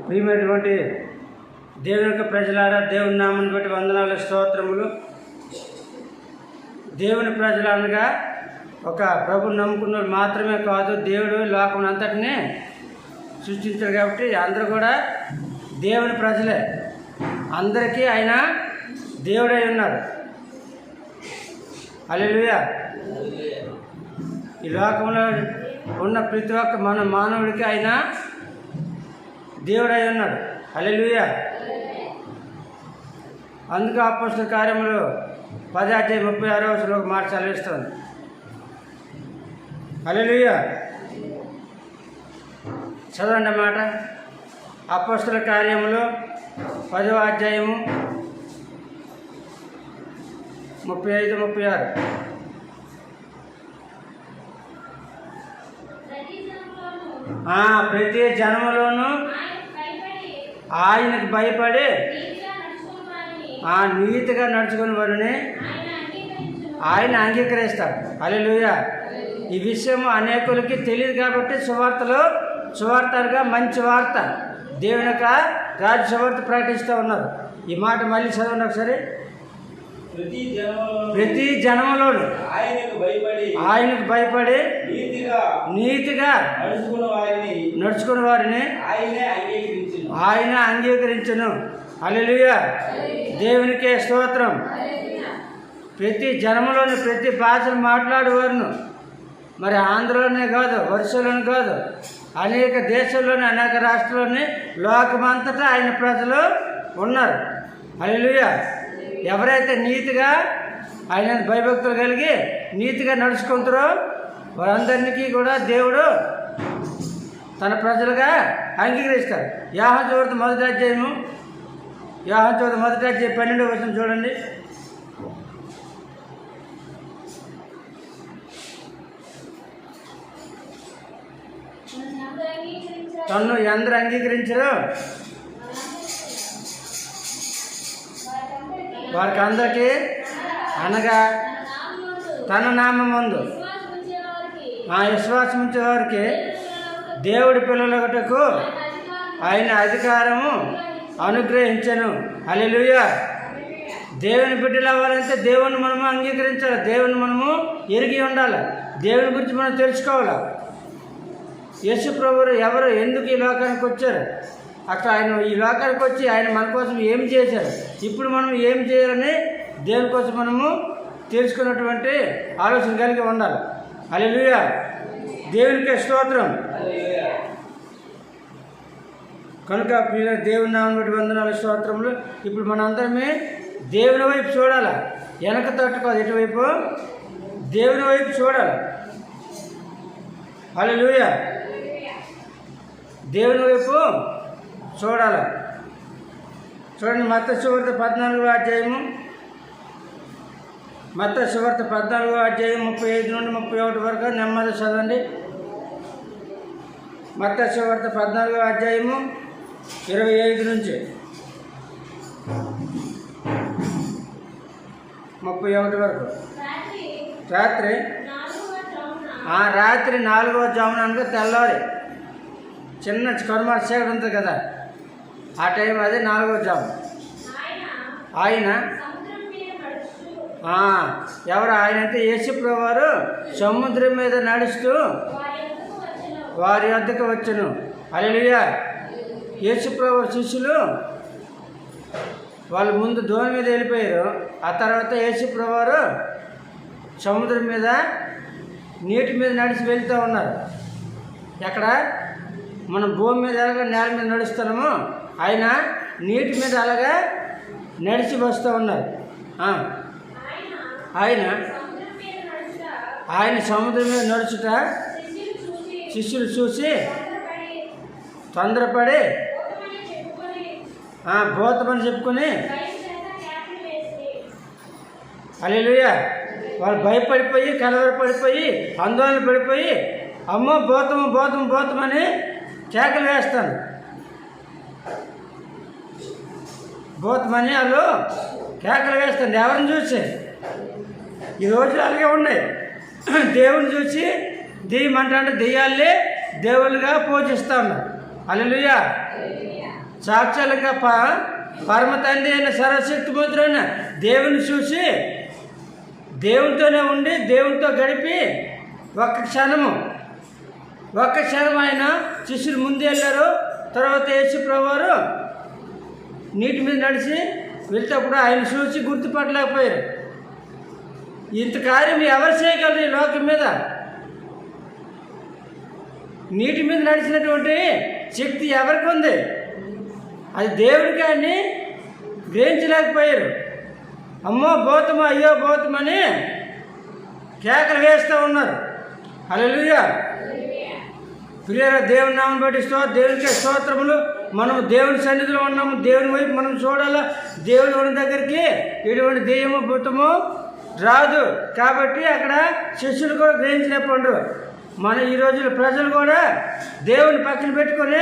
ప్రియమైనటువంటి దేవుని యొక్క ప్రజలారా, దేవుని నామని బట్టి వందనాలు, స్తోత్రములు. దేవుని ప్రజలు అనగా ఒక ప్రభుని నమ్ముకున్న మాత్రమే కాదు, దేవుడు లోకం అంతటినీ సృష్టించాడు కాబట్టి అందరూ కూడా దేవుని ప్రజలే. అందరికీ ఆయన దేవుడై ఉన్నాడు. హల్లెలూయా. ఈ లోకంలో ఉన్న ప్రతి ఒక్క మానవుడికి ఆయన దేవుడై ఉన్నాడు. హల్లెలూయా. అందుకు అపోస్తల కార్యములు 10:36 ఒక మాట చదివిస్తుంది. హల్లెలూయా. చదవండి మాట. అపోస్తల కార్యములు 10:35, 36. ప్రతి జనములోనూ ఆయనకు భయపడి నీతిగా నడుచుకుని వారిని ఆయన అంగీకరిస్తాడు. హల్లెలూయా. ఈ విషయం అనేకులకి తెలియదు కాబట్టి సువార్తగా మంచి వార్త, దేవుని యొక్క రాజ్య సువార్త ప్రకటిస్తూ ఉన్నారు. ఈ మాట మళ్ళీ చదవండి ఒకసారి. ప్రతి జనములోను ఆయనకు భయపడి నీతిగా నడుచుకున్న వారిని ఆయన అంగీకరించును. హల్లెలూయా. దేవునికే స్తోత్రం. ప్రతి జనములోని ప్రతి భాషలు మాట్లాడేవారును, మరి ఆంధ్రలోనే కాదు, వర్షలోనే కాదు, అనేక దేశాల్లోని అనేక రాష్ట్రాల్లోని లోకమంతటా ఆయన ప్రజలు ఉన్నారు. హల్లెలూయా. ఎవరైతే నీతిగా ఆయన భయభక్తులు కలిగి నీతిగా నడుచుకుంటారో వారందరికీ కూడా దేవుడు తన ప్రజలుగా అంగీకరిస్తారు. యోహాను సువార్త 1వ అధ్యాయము 12వ వచనం చూడండి. తన్ను ఎందరు అంగీకరించరు వారికి అందరికీ, అనగా తన నామమందు విశ్వాసం ఉంచే వారికి దేవుడి పిల్లలకుటకు ఆయన అధికారము అనుగ్రహించను. హల్లెలూయా. దేవుని బిడ్డలు అవ్వాలంటే దేవుని మనము అంగీకరించాలి, దేవుని మనము ఎరిగి ఉండాలి, దేవుని గురించి మనం తెలుసుకోవాలి. యేసు ప్రభువు ఎవరు, ఎందుకు ఈ లోకానికి వచ్చారు, అక్కడ ఆయన ఈ లోకానికి వచ్చి ఆయన మన కోసం ఏం చేశారు, ఇప్పుడు మనం ఏం చేయాలని దేవుని కోసం మనము తెలుసుకున్నటువంటి ఆలోచన కలిగి ఉండాలి. హల్లెలూయా. దేవునికి స్తోత్రం. కనుక దేవుని నామమున బట్టి వందనాలు, స్తోత్రములు. ఇప్పుడు మనందరమే దేవుని వైపు చూడాలి, వెనక తట్టుకోదు, ఎటువైపు దేవుని వైపు చూడాలి. హల్లెలూయా. దేవుని వైపు చూడాలి. చూడండి, మత్తయి సువార్త 14వ అధ్యాయము, మత్తయి సువార్త 14వ అధ్యాయం 35 నుండి 31 వరకు నెమ్మది చదవండి. మత్తయి సువార్త 14వ అధ్యాయము 25 నుంచి 31 వరకు. రాత్రి 4వ జామున అనగా తెల్లవారి చిన్న కర్మార్ చీకటి ఉంటుంది కదా, ఆ టైం అది 4వ జాము. ఆయన ఎవరు ఆయన అంటే యేసు ప్రభువారు సముద్రం మీద నడుస్తూ వారి వద్దకు వచ్చును. హల్లెలూయా. యేసు ప్రభువు శిష్యులు వాళ్ళు ముందు దోణి మీద వెళ్ళిపోయారు. ఆ తర్వాత యేసు ప్రభువారు సముద్రం మీద నీటి మీద నడిచి వెళ్తూ ఉన్నారు. ఎక్కడ మనం భూమి మీద ఎలాగ నేల మీద నడుస్తున్నామో ఆయన నీటి మీద అలాగా నడిచి వస్తూ ఉన్నారు. ఆయన సముద్రం మీద నడుచుట శిష్యులు చూసి తొందరపడి భూతమని చెప్పుకొని, హల్లెలూయా, వాళ్ళు భయపడిపోయి కలవరపడిపోయి ఆందోళన పడిపోయి అమ్మో భూతమని కేకలు వేస్తాను. భూతమని వాళ్ళు కేకలు వేస్తాను. ఎవరిని చూసి ఈ రోజులు అలాగే ఉన్నాయి. దేవుని చూసి దెయ్యమంటే దెయ్యాలే దేవుళ్ళుగా పూజిస్తూ ఉన్నారు. హల్లెలూయా. సాక్షాలుగా పరమ తండ్రి అయిన సర్వశక్తిమంతుడైన దేవుని చూసి దేవునితోనే ఉండి దేవునితో గడిపి ఒక్క క్షణం ఆయన శిష్యులు ముందు వెళ్ళారు. తర్వాత యేసు ప్రభువారు నీటి మీద నడిచి వెళ్తేప్పుడు ఆయన చూసి గుర్తుపట్టలేకపోయారు. ఇంత కార్యం ఎవరు చేయగలరు ఈ లోకం మీద? నీటి మీద నడిచినటువంటి శక్తి ఎవరికి ఉంది? అది దేవుడికి అని గ్రహించలేకపోయారు. అమ్మో భూతమో అయ్యో భూతమని కేకలు వేస్తూ ఉన్నారు. హల్లెలూయా. ప్రియరా, దేవుని నామం బట్టి దేవునికే స్తోత్రములు. మనం దేవుని సన్నిధిలో ఉన్నాము. దేవుని వైపు మనం చూడాలా. దేవుని దగ్గరికి ఎటువంటి దెయ్యము భూతము రాదు. కాబట్టి అక్కడ శిష్యులు కూడా గ్రహించలేకపోండు. మన ఈ రోజుల ప్రజలు కూడా దేవుని పక్కన పెట్టుకొని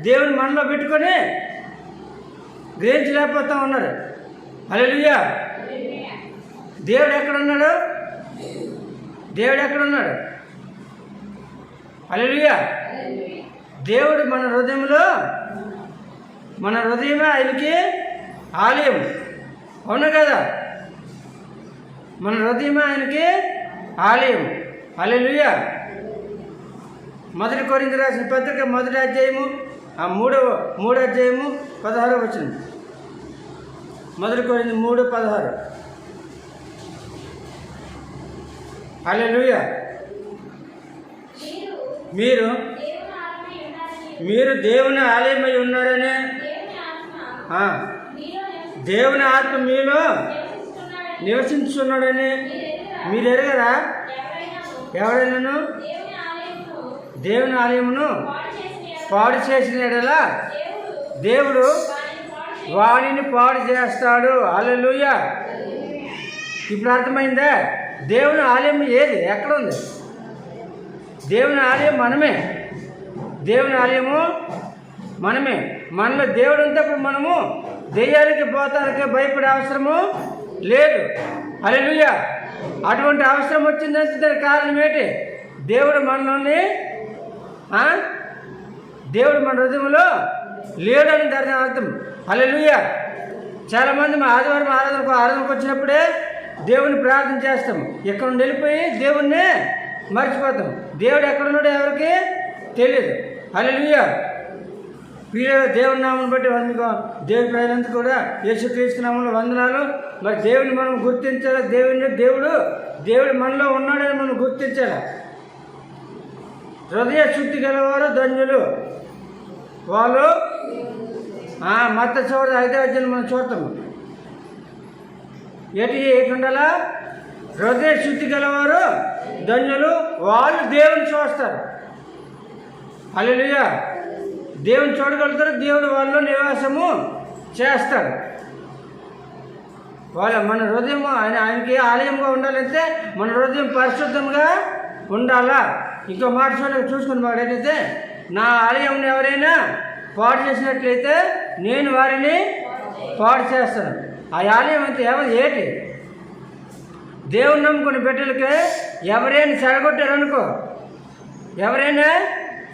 దేవుని మనలో పెట్టుకొని గ్రహించలేకపోతూ ఉన్నారు. హల్లెలూయా. దేవుడు ఎక్కడున్నాడు? దేవుడు ఎక్కడున్నాడు? హల్లెలూయా. దేవుడు మన హృదయంలో, మన హృదయమే ఆయనకి ఆలయం. అవును కదా? మన హృదయమే ఆయనకి ఆలయం. హల్లెలూయా. 1 కొరింథీయులకు రాసిన పత్రిక 1వ అధ్యాయము 3వ అధ్యాయము 16వ వచనం. 1 కొరింథీయులు 3:16. హల్లెలూయా. మీరు దేవుని ఆలయమై ఉన్నారని, దేవుని ఆత్మ మీలో నివసించున్నాడని మీరు ఎరగరా? ఎవరైనాను దేవుని ఆలయమును పాడు చేసిన ఎడలా దేవుడు వాడిని పాడు చేస్తాడు. హల్లెలూయా. ఇప్పుడు అర్థమైందా? దేవుని ఆలయం ఏది? ఎక్కడ ఉంది? దేవుని ఆలయం మనమే. దేవుని ఆలయము మనమే. మనలో దేవుడు ఉంటప్పుడు మనము దెయ్యాలకి భూతాలకి భయపడే అవసరము లేదు. హల్లెలూయా. అటువంటి అవసరం వచ్చిందంటే దానికి కారణం ఏంటి? దేవుడు మనలోని దేవుడు మన హృదయంలో లేడని దాని అర్థం. హల్లెలూయా. చాలామంది మా ఆదివారం ఆరాధనకు వచ్చినప్పుడే దేవుని ప్రార్థన చేస్తాం. ఇక్కడ నుండి వెళ్ళిపోయి దేవుణ్ణి మర్చిపోతాం. దేవుడు ఎక్కడున్నాడో ఎవరికి తెలియదు. హల్లెలూయా. దేవుని నామం బట్టి దేవుని ప్రజలంతా కూడా యేసుక్రీస్తు నామంలో వందనాలు. మరి దేవుని మనం గుర్తించాలి. దేవుడు మనలో ఉన్నాడని మనం గుర్తించాలి. హృదయ శుద్ధి గలవారు ధన్యులు, వాళ్ళు మత్తయి 5వ అధ్యాయం మనం చూస్తాము. ఎటు ఉండాలా? హృదయ శుద్ధి గలవారు ధన్యులు, వాళ్ళు దేవుని చూస్తారు. హల్లెలూయా. దేవుని చూడగలుగుతారు. దేవుడు వాళ్ళలో నివాసము చేస్తాడు. మన హృదయం ఆయనకి ఆలయంగా ఉండాలంటే మన హృదయం పరిశుద్ధంగా ఉండాలా. ఇంకో మాట చూసుకుని వాడైతే, నా ఆలయం ఎవరైనా పాడు చేసినట్లయితే నేను వారిని పాడు చేస్తాను. ఆ ఆలయం అంతా ఏంటి? దేవుని నమ్ముకుని బిడ్డలకి ఎవరైనా చెడగొట్టారనుకో, ఎవరైనా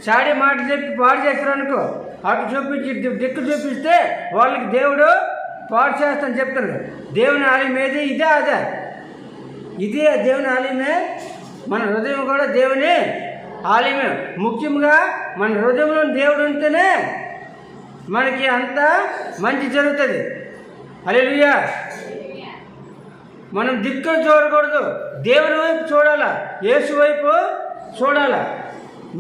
చాడి మాట చెప్పి పాడు చేస్తారనుకో, అటు చూపించి దిక్కు చూపిస్తే వాళ్ళకి దేవుడు పాడు చేస్తాను చెప్తాడు. దేవుని ఆలయం ఏది? ఇదే దేవుని ఆలయమే. మన హృదయం కూడా దేవుని ఆలయమే. ముఖ్యంగా మన హృదయంలో దేవుడు ఉంటేనే మనకి అంత మంచి జరుగుతుంది. హల్లెలూయా. మనం దిక్కులు చూడకూడదు. దేవుని వైపు చూడాలా, యేసు వైపు చూడాలా.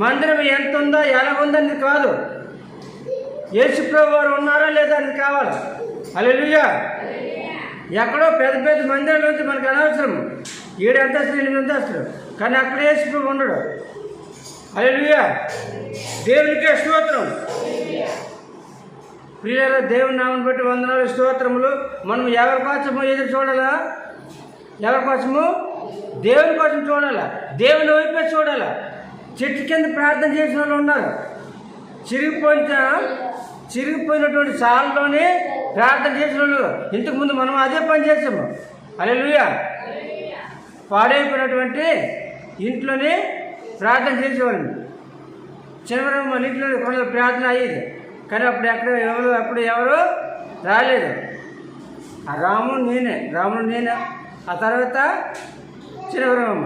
మందిరం ఎంత ఉందో ఎలా ఉందని కాదు, యేసు ప్రభు వారు ఉన్నారా లేదా అని కావాలి. హల్లెలూయా. ఎక్కడో పెద్ద మందిరాల నుంచి మనకు అనవసరం. 7 అంతస్తులు 8 అంతస్తులు, కానీ అక్కడ యేసు ప్రభు ఉండడు. హల్లెలూయా. దేవునికే స్తోత్రం. ప్రియులారా, దేవుని నామం బట్టి వందనాలు, స్తోత్రములు. మనం ఎవరి కోసము ఎదురు చూడాలా? ఎవరి కోసము? దేవుని కోసం చూడాలా. దేవుని వైపే చూడాలా. చెట్టు కింద ప్రార్థన చేసిన వాళ్ళు ఉన్నారు. చిరిగిపోయినటువంటి సాల్లోనే ప్రార్థన చేసిన వాళ్ళు. ఇంతకుముందు మనం అదే పని చేసాము. హల్లెలూయా. పాడైపోయినటువంటి ఇంట్లోనే ప్రార్థన చేసేవాళ్ళని. చిన్నబ్రహ్మ మన ఇంట్లో కొందరు ప్రార్థన అయ్యేది, కానీ అప్పుడు ఎవరు రాలేదు. ఆ రాముడు నేనే, ఆ తర్వాత చిన్నబ్రహ్మ.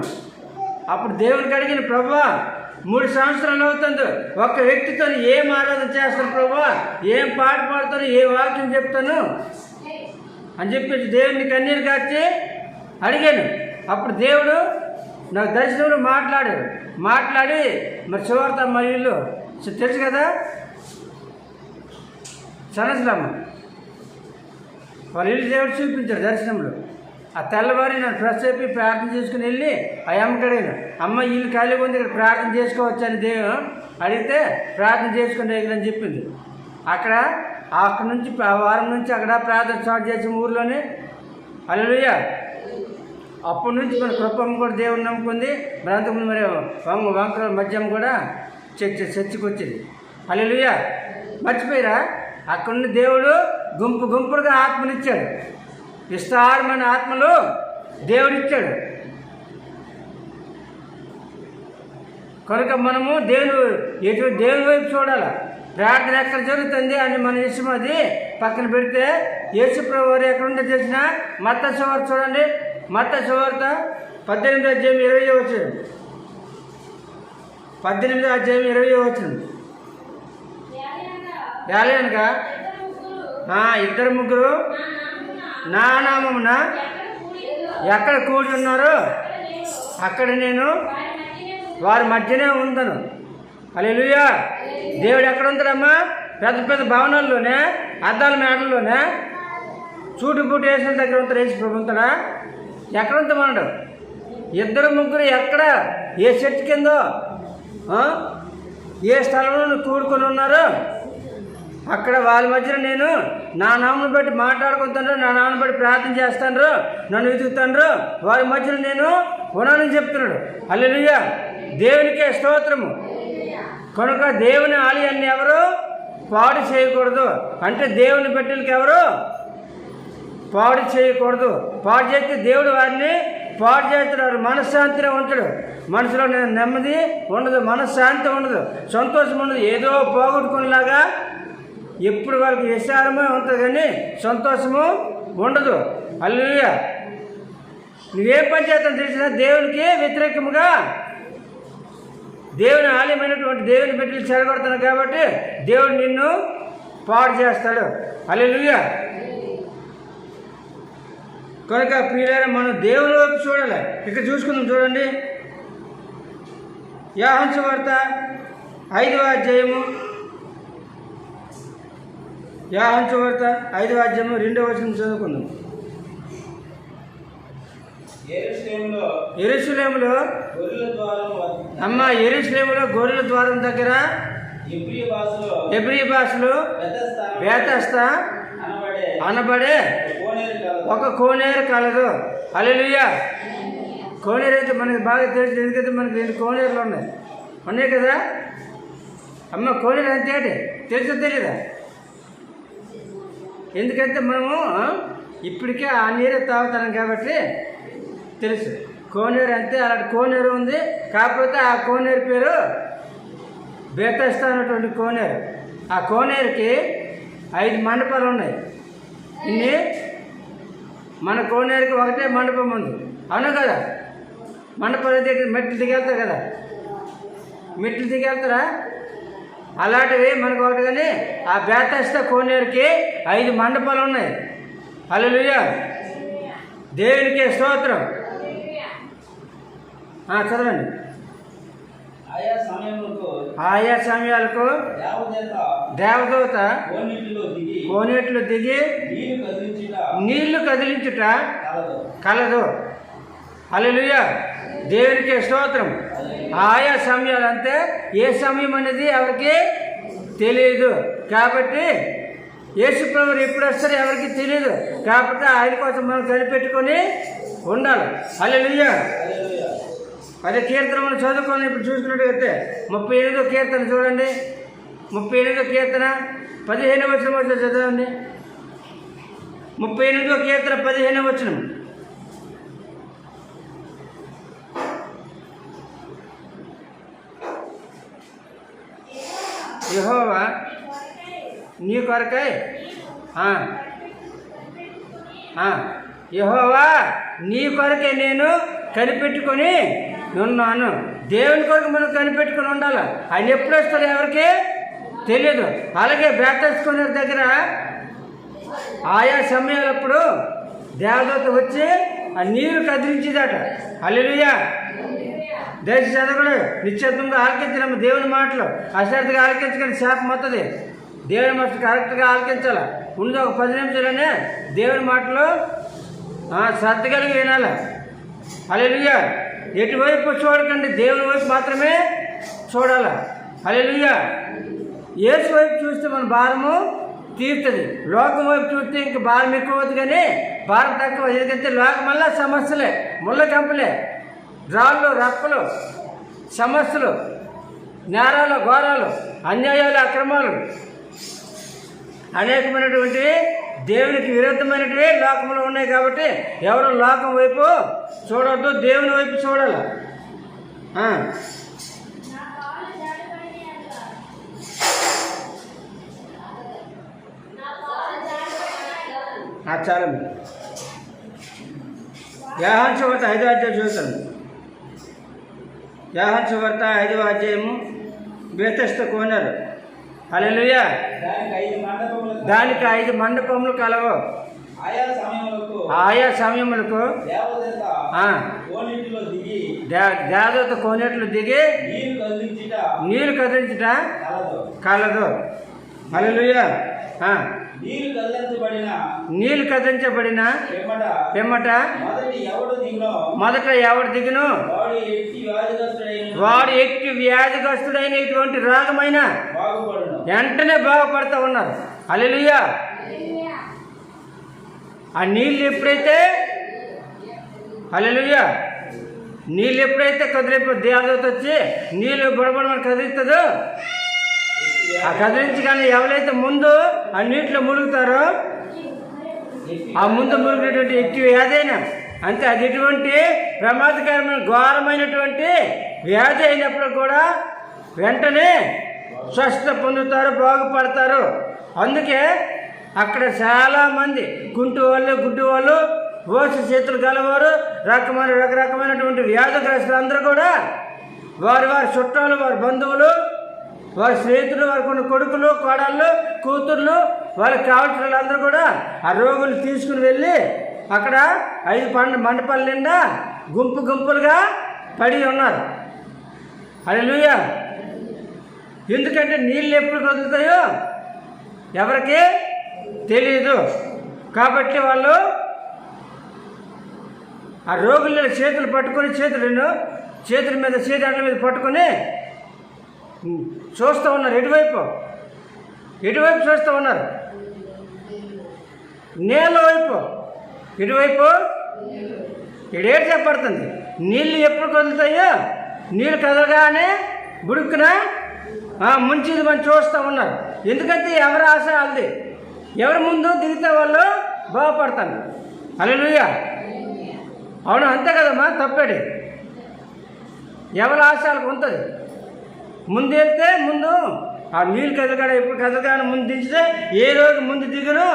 అప్పుడు దేవుడికి అడిగిన, ప్రభువా 3 సంవత్సరాలు అవుతుంది, ఒక్క వ్యక్తితో ఏం ఆరాధన చేస్తాను ప్రభువా, ఏం పాట పాడుతాను, ఏ వాక్యం చెప్తాను అని చెప్పేసి దేవుడిని కన్నీరు కార్చి అడిగాను. అప్పుడు దేవుడు నాకు దర్శనంలో మాట్లాడి మరి సువార్త మరి ఇల్లు తెలుసు కదా, సనసలమ్మ వాళ్ళ ఇల్లు దేవుడు చూపించాడు దర్శనంలో. ఆ తెల్లవారి నన్ను ఫ్రెష్ అయిపోయి ప్రార్థన చేసుకుని వెళ్ళి ఆ అమ్మకడిగిన, అమ్మ ఇల్లు ఖాళీగా ఉంది, ఇక్కడ ప్రార్థన చేసుకోవచ్చు అని దేవుడు అడిగితే ప్రార్థన చేసుకుని అని చెప్పింది. అక్కడ నుంచి ఆ వారం నుంచి అక్కడ ప్రార్థన స్టార్ట్ చేసిన ఊర్లోనే. హల్లెలూయా. అప్పటి నుంచి మన కృపమ్మ కూడా దేవుని నమ్ముకుంది. మరి అంతకుముందు మరి వంకర మధ్యం కూడా చర్చికి వచ్చింది. హల్లెలూయా. మర్చిపోయారా? అక్కడున్న దేవుడు గుంపులుగా ఆత్మనిచ్చాడు, విస్తారమైన ఆత్మలు దేవుడిచ్చాడు. కనుక మనము దేవుని వైపు చూడాలి. ప్రార్థన ఎక్కడ జరుగుతుంది అని మన ఇష్టం అది పక్కన పెడితే, యేసు ప్రభువు వారు ఎక్కడుంటే చేసిన మత్తయి సువార్త చూడండి. మత్తయి సువార్త 18వ అధ్యాయం 20వ వచనం. 18వ అధ్యాయం 20వ వచనం. యాలయనగా 2-3 నా నామమున ఎక్కడ కూడి ఉన్నారో అక్కడ నేను వారి మధ్యనే ఉందను. హల్లెలూయా. దేవుడు ఎక్కడ ఉంటాడమ్మా? పెద్ద భవనాల్లోనే, అద్దాల మేడల్లోనే, చూటుబూటు వేసిన దగ్గర ఉంటారు. వేసి ప్రభు ఉంటాడా? ఎక్కడ ఉంటామన్నాడు? 2-3 ఎక్కడ, ఏ చెట్టు కిందో, ఏ స్థలంలో కూడుకొని ఉన్నారో అక్కడ వాళ్ళ మధ్యన నేను నా నామను బట్టి మాట్లాడుకుంటాను, నా నామను బట్టి ప్రార్థన చేస్తాను, నన్ను వెతుకుతాను, వారి మధ్యన నేను ఉన్నానని చెప్తున్నాడు. హల్లెలూయా. దేవునికే స్తోత్రము. కనుక దేవుని ఆలయాన్ని ఎవరు పాడు చేయకూడదు. అంటే దేవుని బిడ్డలకి ఎవరు పాడు చేయకూడదు. పాడు చేస్తే దేవుడు వారిని పాడు చేస్తున్నాడు. మనశ్శాంతిలో ఉంటాడు. మనసులో నెమ్మది ఉండదు, మనశ్శాంతి ఉండదు, సంతోషం ఉండదు. ఏదో పోగొట్టుకునేలాగా ఎప్పుడు వాళ్ళకి విశాలమే ఉంటుంది కానీ సంతోషము ఉండదు. హల్లెలూయా. నువ్వేం పని చేస్తావు తెలిసినా దేవునికి వ్యతిరేకముగా దేవుని ఆలయమైనటువంటి దేవుని బిడ్డలు చెడగొడుతున్నావు కాబట్టి దేవుడు నిన్ను పాడు చేస్తాడు. హల్లెలూయా. కనుక ప్రియులారా, మనం దేవుని వైపు చూడాలి. ఇక్కడ చూసుకుందాం, చూడండి. యోహాను సువార్త 5వ అధ్యాయము, యోహాను సువార్త 5వ అధ్యాయము 2వ వచనం చదువుకుందాం. యెరూషలేములో గొర్రెల ద్వారం దగ్గర హెబ్రీ భాషలో బేతెస్దా అనబడే ఒక కోనేరు కలదు. హల్లెలూయా. కోనేరు అయితే మనకి బాగా తెలుసు, ఎందుకంటే మనకి 2 కోనేరులు ఉన్నాయి కదా అమ్మ. కోనేరు అంటే తెలుసో తెలీదా? ఎందుకంటే మనము ఇప్పటికే ఆ నీరే తాగుతాం కాబట్టి తెలుసు. కోనేరు అంటే అలాంటి కోనేరు ఉంది. కాకపోతే ఆ కోనేరు పేరు బేతెస్దా అన్నటువంటి కోనేరు. ఆ కోనేరుకి 5 మండపాలు ఉన్నాయి. ఇన్ని మన కోనేరుకి ఒకటే మండపం ఉంది, అవును కదా? మండపాల దగ్గర మెట్లు దిగెళ్తారు కదా, మెట్లు దిగెళ్తారా? అలాంటివి మనకు ఒకటి. కానీ ఆ బేతెస్దా కోనేరుకి 5 మండపాలు ఉన్నాయి. హల్లెలూయా. దేవునికి స్తోత్రం. చదవండి. ఆయా సమయాలకు దేవదూత కోనేట్లో దిగి నీళ్లు కదిలించుట కలదు. హల్లెలూయా. దేవునికి స్తోత్రం. ఆయా సమయాలు అంటే ఏ సమయం అనేది ఎవరికి తెలియదు. కాబట్టి యేసు ప్రభువు ఎప్పుడు వస్తారో ఎవరికి తెలియదు. కాబట్టి ఆయన కోసం మనం కనిపెట్టుకొని ఉండాలి. హల్లెలూయా. అదే కీర్తన మనం చదువుకొని ఇప్పుడు చూసుకున్నట్టయితే 38వ కీర్తన చూడండి. 38వ కీర్తన 15వ వచనం చదవండి. 38వ కీర్తన 15వ వచనం. నీ కొరకై యెహోవా నీ కొరకే నేను కనిపెట్టుకొని ఉన్నాను. దేవుని కొరకు మనం కనిపెట్టుకుని ఉండాలి. ఆయన ఎప్పుడు వస్తాడు ఎవరికి తెలియదు. అలాగే బేతస్కునే దగ్గర ఆయా సమయాలప్పుడు దేవదూత వచ్చి ఆ నీరు కదిలించేదట. హల్లెలూయా. దేశ చదవడు నిశ్శబ్దంగా ఆలకించలేము దేవుని మాటలు. అశ్రద్ధగా ఆలకించగలి శాపం వస్తుంది. దేవుని మాటలు కరెక్ట్గా ఆలకించాలి. ముందు ఒక 10 నిమిషాలనే దేవుని మాటలు శ్రద్ధ కలిగి వినాలి. హల్లెలూయా. ఎటువైపు చూడకండి, దేవుని వైపు మాత్రమే చూడాలి. హల్లెలూయా. యేసు వైపు చూస్తే మన భారము తీరుతుంది. లోకం వైపు చూస్తే ఇంక భారం ఎక్కువ అవుతుంది, కానీ భారం తక్కువ. ఎందుకంటే లోకం వల్ల సమస్యలే, ముళ్ళ కంపలే, రాళ్ళు రప్పలు, సమస్యలు, నేరాలు ఘోరాలు, అన్యాయాలు అక్రమాలు అనేకమైనటువంటివి దేవునికి విరుద్ధమైనటివి లోకంలో ఉన్నాయి. కాబట్టి ఎవరు లోకం వైపు చూడవద్దు, దేవుని వైపు చూడాలి. చాలా యోహాను సువార్త 5వ అధ్యాయం చూస్తాను. యోహాను సువార్త 5వ అధ్యాయము బేతెస్దా కోనేరు. హల్లెలూయా. దానికి 5 మండపములు కలవు. ఆయా సమయములకు దేవదూత కోనేట్లో దిగి నీరు కదిలించుట కలదు. హల్లెలూయా. నీళ్ళు కదిలించబడిన పిమ్మట మొదట ఎవడు దిగును వాడు ఎట్టి వ్యాధిగ్రస్తుడైన ఇటువంటి రోగమైన వెంటనే బాగుపడతా ఉన్నారు. హల్లెలూయా. ఆ నీళ్ళు ఎప్పుడైతే హల్లెలూయా నీళ్ళు ఎప్పుడైతే కదిలిపో దేవదూత వచ్చి నీళ్ళు బుడబడమని కదులుతుందో, ఆ కదిలించగానే ఎవరైతే ముందు ఆ నీటిలో ములుగుతారో ఆ ముందు ములిగినటువంటి ఎట్టి వ్యాధైనా అంతే, అది ఎటువంటి ప్రమాదకరమైన ఘోరమైనటువంటి వ్యాధి అయినప్పుడు కూడా వెంటనే స్వస్థత పొందుతారు, బాగుపడతారు. అందుకే అక్కడ చాలామంది కుంటి వాళ్ళు, గుడ్డి వాళ్ళు, ఓసి చేతులు గలవారు, రకరకమైనటువంటి వ్యాధిగ్రస్తులు అందరూ కూడా వారి చుట్టాలు, వారి బంధువులు, వారి స్నేహితులు, వారి కొన్ని కొడుకులు, కోడళ్ళు, కూతుర్లు, వాళ్ళకి కావాల్సిన వాళ్ళందరూ కూడా ఆ రోగులు తీసుకుని వెళ్ళి అక్కడ 5 మండపాల నిండా గుంపులుగా పడి ఉన్నారు. హల్లెలూయా. ఎందుకంటే నీళ్ళు ఎప్పుడు కదులుతాయో ఎవరికి తెలియదు. కాబట్టి వాళ్ళు ఆ రోగుల చేతులు పట్టుకొని చేతుల మీద చేతుల మీద పట్టుకొని చూస్తూ ఉన్నారు. ఎటువైపు చూస్తూ ఉన్నారు? నీళ్ళ వైపు. ఇటువైపు ఇడేటి చెప్పబడుతుంది. నీళ్ళు ఎప్పుడు కదులుతాయో నీళ్ళు కదలగానే బుడుక్కున ముంచేది మనం చూస్తూ ఉన్నారు. ఎందుకంటే ఎవరి ఆశ వాళ్ళది, ఎవరి ముందు దిగితే వాళ్ళు బాగుపడతారు. హల్లెలూయా. అవును, అంతే కదమ్మా. తప్పేది ఎవరి ఆశ వాళ్ళకి ఉంటుంది. ముందు వెళ్తే ముందు ఆ నీళ్ళు కదలగాడ ఎప్పుడు కదలగానే ముందు దించితే ఏ రోజు ముందు దిగును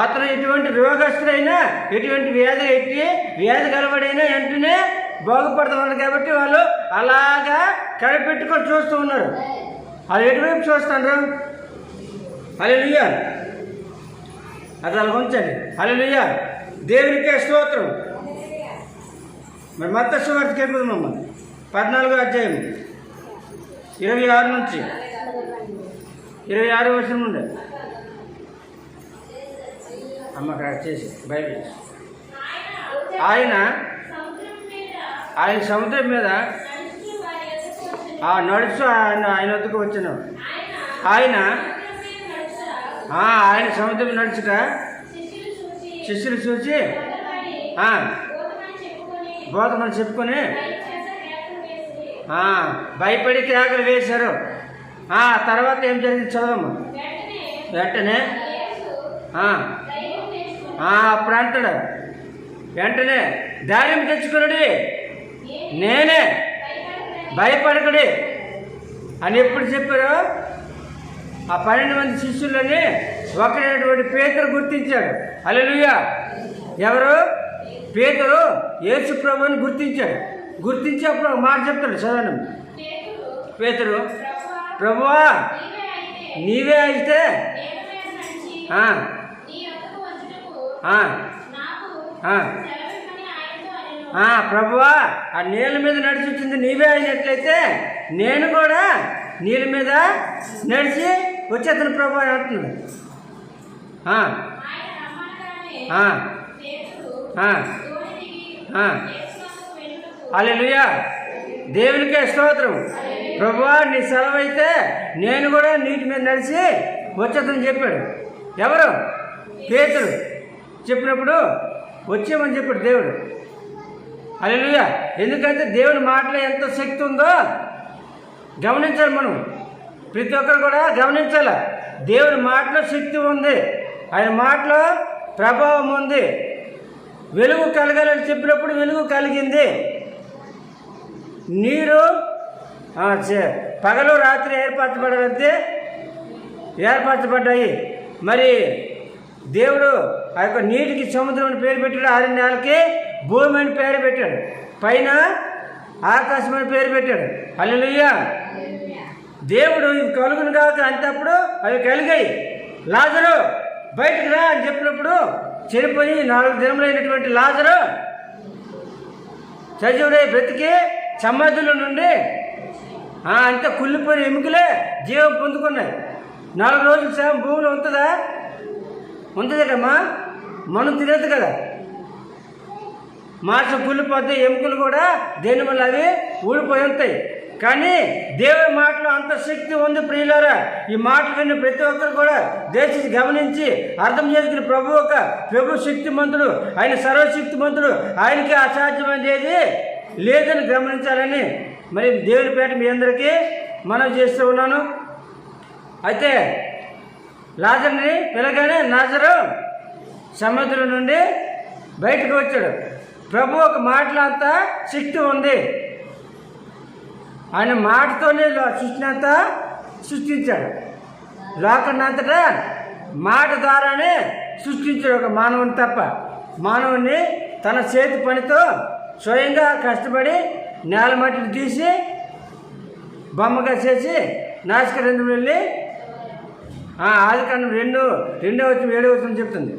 అతను ఎటువంటి రోగస్తుడైనా, ఎటువంటి వ్యాధి కలబడైనా వెంటనే బాగుపడుతున్నారు. కాబట్టి వాళ్ళు అలాగా కనిపెట్టుకొని చూస్తూ ఉన్నారు. అది ఎటువైపు చూస్తున్నారు? హల్లెలూయా. అది అలా ఉంచండి. హల్లెలూయా. దేవునికే స్తోత్రం. మరి మత్తయి సువార్తకి వెళ్ళిపోదామమ్మ. 14వ అధ్యాయం 26 నుంచి 26 వర్షం నుండి అమ్మ చేసి బైబిల్. ఆయన సముద్రం మీద నడుచు ఆయన వద్దకు వచ్చాను. ఆయన సముద్రం నడుచుట శిష్యులు చూసి బోధమని చెప్పుకొని భయపడి కేకలు వేశారు. తర్వాత ఏం జరిగింది చదవము. వెంటనే అప్పుడు అంటాడు, వెంటనే ధైర్యం తెచ్చుకున్నాడు, నేనే, భయపడకుడి అని ఎప్పుడు చెప్పారు? ఆ 12 మంది శిష్యులని ఒకరైనటువంటి పేతురు గుర్తించాడు. హల్లెలూయా. ఎవరు? పేతురు యేసు ప్రభువుని గుర్తించాడు. గుర్తించి అప్పుడు ఒక మాట చెప్తాడు, చదవండి. పేతురు, ప్రభువా నీవే అయితే ప్రభువా ఆ నీళ్ళ మీద నడిచి వచ్చింది నీవే అయినట్లయితే నేను కూడా నీళ్ళ మీద నడిచి వచ్చేతను ప్రభు అని అంటున్నాడు. హల్లెలూయా. దేవునికే స్తోత్రం. ప్రభువా నీ సెలవు అయితే నేను కూడా నీటి మీద నడిచి వచ్చేతని చెప్పాడు. ఎవరు? పేతురు చెప్పినప్పుడు వచ్చేమని చెప్పాడు దేవుడు. హల్లెలూయా. ఎందుకంటే దేవుని మాటలో ఎంత శక్తి ఉందో గమనించాలి. మనం ప్రతి ఒక్కరు కూడా గమనించాలి. దేవుని మాటలో శక్తి ఉంది, ఆయన మాటలో ప్రభావం ఉంది. వెలుగు కలగాలని చెప్పినప్పుడు వెలుగు కలిగింది. నీరు పగలు రాత్రి ఏర్పరచబడ్డాయి. మరి దేవుడు ఆ యొక్క నీటికి సముద్రం అని పేరు పెట్టాడు, ఆరిన నేలకి భూమి అని పేరు పెట్టాడు, పైన ఆకాశం అని పేరు పెట్టాడు. హల్లెలూయా. దేవుడు ఇవి కలుగును కాక అంటప్పుడు అవి కలిగాయి. లాజరు బయటకు రా అని చెప్పినప్పుడు చనిపోయి 4 దినములైనటువంటి లాజరు సజీవుడై బ్రతికి సమాధుల నుండి అంతే కుళ్ళిపోయిన ఎముకలే జీవం పొందుకున్నాయి. 4 రోజులు సేవం భూమిలో ఉంటుందా? ఉంటుందమ్మా. మనం తినదు కదా. మాంసం కుళ్ళిపోతే ఎముకలు కూడా దేని వల్ల అవి ఊడిపోయి ఉంటాయి. కానీ దేవుని మాటలో అంత శక్తి ఉంది ప్రియులారా. ఈ మాటలు విన్న ప్రతి ఒక్కరు కూడా దయచేసి గమనించి అర్థం చేసుకుని ప్రభు శక్తిమంతుడు, ఆయన సర్వశక్తిమంతుడు, ఆయనకి అసాధ్యమైనది లేదని గమనించాలని మరి దేవుని పేట మీ అందరికీ మనం చేస్తూ ఉన్నాను. అయితే లాజరుని పిలగానే లాజరు సముద్రం నుండి బయటకు వచ్చాడు. ప్రభు ఒక మాటలో అంత శక్తి ఉంది. ఆయన మాటతోనే సృష్టినంతా సృష్టించాడు. లోకాన్ని అంతటా మాట ద్వారానే సృష్టించాడు ఒక మానవుని తప్ప. మానవుని తన చేతి పనితో స్వయంగా కష్టపడి నేల మట్టిని తీసి బొమ్మగా చేసి నాసికరంధ్రం వెళ్ళి ఆదికాండం 2:7 చెప్తుంది.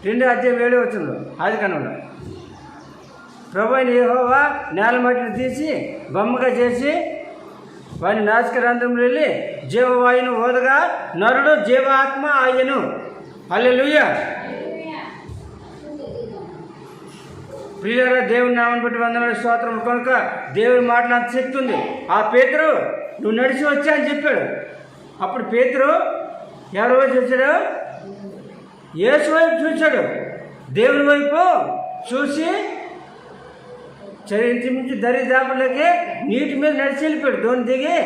2:7 ఆదికాండంలో ప్రభు అయిన యెహోవా నేల మట్టిని తీసి బొమ్మగా చేసి వాని నాసికరంధ్రంలో వెళ్ళి జీవవాయును ఓదగా నరుడు జీవాత్మ ఆయను. హల్లెలూయా. ప్రియులారా, దేవుని నామమును బట్టి వందనాలు స్తోత్రం. కనుక దేవుని మాటలు అంత శక్తి ఉంది. ఆ పేతురు నువ్వు నడిచి వచ్చా అని చెప్పాడు. అప్పుడు పేతురు ఎవరి వైపు చూశాడు? యేసు వైపు చూశాడు. దేవుని వైపు చూసి చరించి దరిదాపులకి నీటి మీద నడిచి వెళ్ళిపోయాడు. ధోని దిగి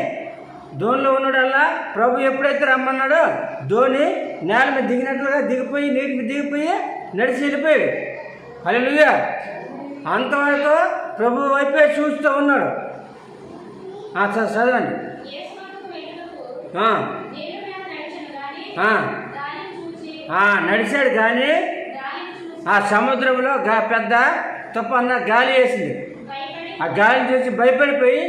ధోనిలో ఉన్నాడల్లా ప్రభు ఎప్పుడైతే రమ్మన్నాడో ధోని నేల మీద దిగినట్లుగా దిగిపోయి నీటి మీద దిగిపోయి నడిచి వెళ్ళిపోయాడు. హల్లెలూయా. అంతవరకు ప్రభు వైపే చూస్తూ ఉన్నాడు. చదవండి. నడిచాడు కానీ ఆ సముద్రంలో పెద్ద తుఫాను గాలి వేసింది. ఆ గాలిని చూసి భయపడిపోయి